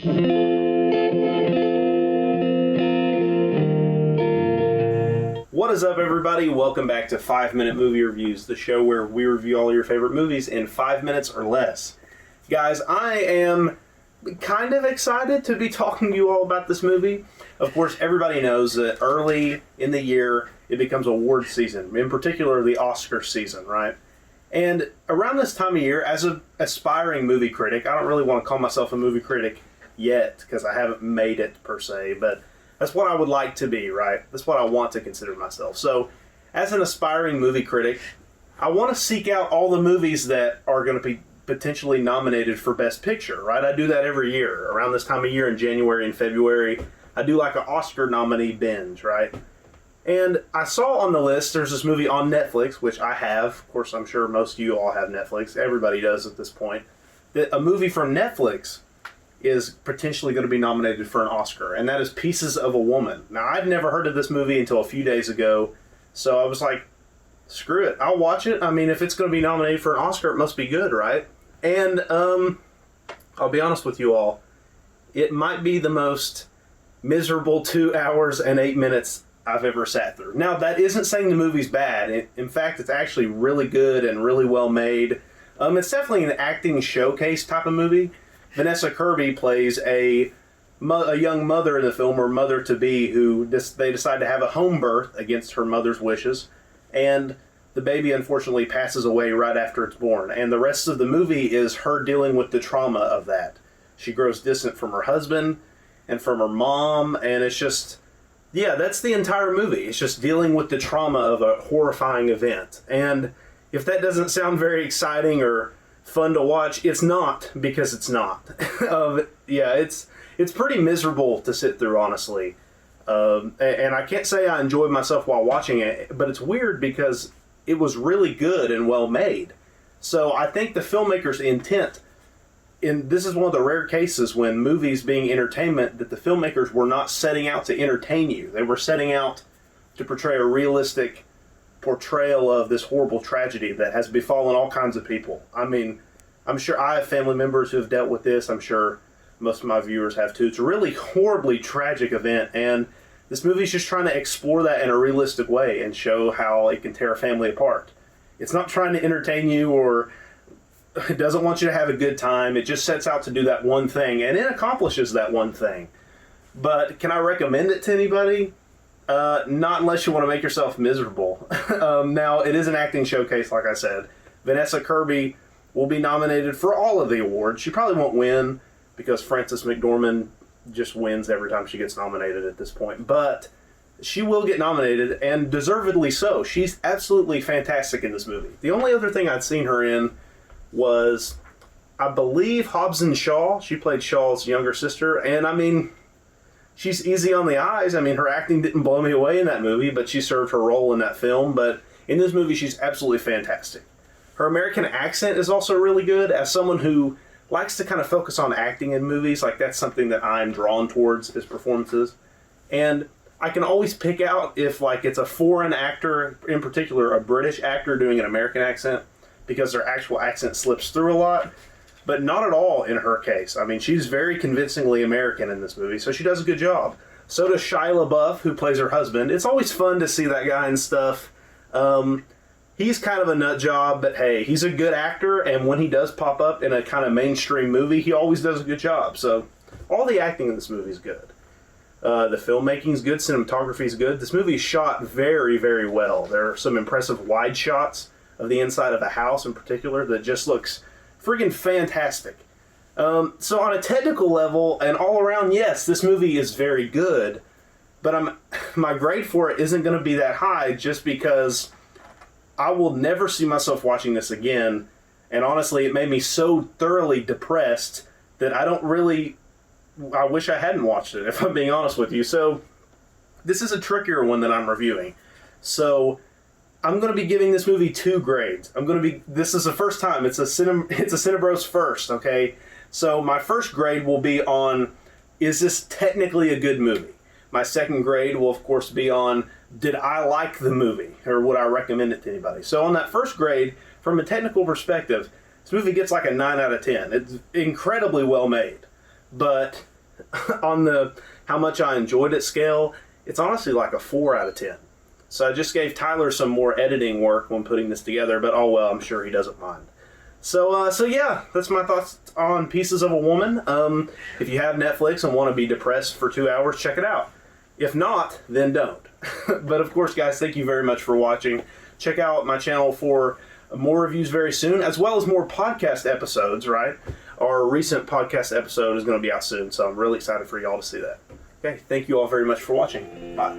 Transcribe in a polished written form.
What is up, everybody? Welcome back to 5 Minute Movie Reviews, the show where we review all your favorite movies in 5 minutes or less. Guys, I am kind of excited to be talking to you all about this movie. Of course, everybody knows that early in the year, it becomes award season, in particular the Oscar season, right? And around this time of year, as an aspiring movie critic, I don't really want to call myself a movie critic yet, because I haven't made it per se, but that's what I would like to be, right? That's what I want to consider myself. So, as an aspiring movie critic, I want to seek out all the movies that are going to be potentially nominated for Best Picture, right? I do that every year. Around this time of year in January and February, I do like an Oscar nominee binge, right? And I saw on the list, there's this movie on Netflix, which I have. Of course, I'm sure most of you all have Netflix. Everybody does at this point. That a movie from Netflix is potentially going to be nominated for an Oscar, and that is Pieces of a Woman. Now, I'd never heard of this movie until a few days ago, so I was like, screw it, I'll watch it. I mean, if it's going to be nominated for an Oscar, it must be good, right? And I'll be honest with you all, it might be the most miserable 2 hours and 8 minutes I've ever sat through. Now, that isn't saying the movie's bad. In fact, it's actually really good and really well made. It's definitely an acting showcase type of movie. Vanessa Kirby plays a young mother in the film, or mother-to-be, who they decide to have a home birth against her mother's wishes, and the baby unfortunately passes away right after it's born. And the rest of the movie is her dealing with the trauma of that. She grows distant from her husband and from her mom, and it's just, yeah, that's the entire movie. It's just dealing with the trauma of a horrifying event. And if that doesn't sound very exciting or fun to watch, it's not, because it's not. Yeah, it's pretty miserable to sit through, honestly. And I can't say I enjoyed myself while watching it, but it's weird because it was really good and well made. So I think the filmmaker's intent, and this is one of the rare cases when movies being entertainment, that the filmmakers were not setting out to entertain you. They were setting out to portray a realistic portrayal of this horrible tragedy that has befallen all kinds of people. I mean, I'm sure I have family members who have dealt with this. I'm sure most of my viewers have too. It's a really horribly tragic event, and this movie's just trying to explore that in a realistic way and show how it can tear a family apart. It's not trying to entertain you, or it doesn't want you to have a good time. It just sets out to do that one thing, and it accomplishes that one thing. But can I recommend it to anybody? Not unless you want to make yourself miserable. Now, it is an acting showcase, like I said. Vanessa Kirby will be nominated for all of the awards. She probably won't win, because Frances McDormand just wins every time she gets nominated at this point. But she will get nominated, and deservedly so. She's absolutely fantastic in this movie. The only other thing I'd seen her in was, I believe, Hobbs and Shaw. She played Shaw's younger sister, and I mean, she's easy on the eyes. I mean, her acting didn't blow me away in that movie, but she served her role in that film. But in this movie, she's absolutely fantastic. Her American accent is also really good. As someone who likes to kind of focus on acting in movies, like, that's something that I'm drawn towards, is performances. And I can always pick out if, like, it's a foreign actor, in particular a British actor doing an American accent, because their actual accent slips through a lot. But not at all in her case. I mean, she's very convincingly American in this movie, so she does a good job. So does Shia LaBeouf, who plays her husband. It's always fun to see that guy and stuff. He's kind of a nut job, but hey, he's a good actor, and when he does pop up in a kind of mainstream movie, he always does a good job. So all the acting in this movie is good. The filmmaking's good, cinematography's good. This movie is shot very, very well. There are some impressive wide shots of the inside of a house in particular that just looks friggin' fantastic. So on a technical level and all around, yes, this movie is very good, but my grade for it isn't going to be that high, just because I will never see myself watching this again. And honestly, it made me so thoroughly depressed that I wish I hadn't watched it, if I'm being honest with you. So this is a trickier one that I'm reviewing. So I'm going to be giving this movie 2 grades. This is the first time. It's a Cinebros first, okay? So my first grade will be on, is this technically a good movie? My second grade will, of course, be on, did I like the movie? Or would I recommend it to anybody? So on that first grade, from a technical perspective, this movie gets like a 9 out of 10. It's incredibly well made. But on the how much I enjoyed it scale, it's honestly like a 4 out of 10. So I just gave Tyler some more editing work when putting this together, but oh well, I'm sure he doesn't mind. So yeah, that's my thoughts on Pieces of a Woman. If you have Netflix and want to be depressed for 2 hours, check it out. If not, then don't. But of course, guys, thank you very much for watching. Check out my channel for more reviews very soon, as well as more podcast episodes, right? Our recent podcast episode is going to be out soon, so I'm really excited for y'all to see that. Okay, thank you all very much for watching. Bye.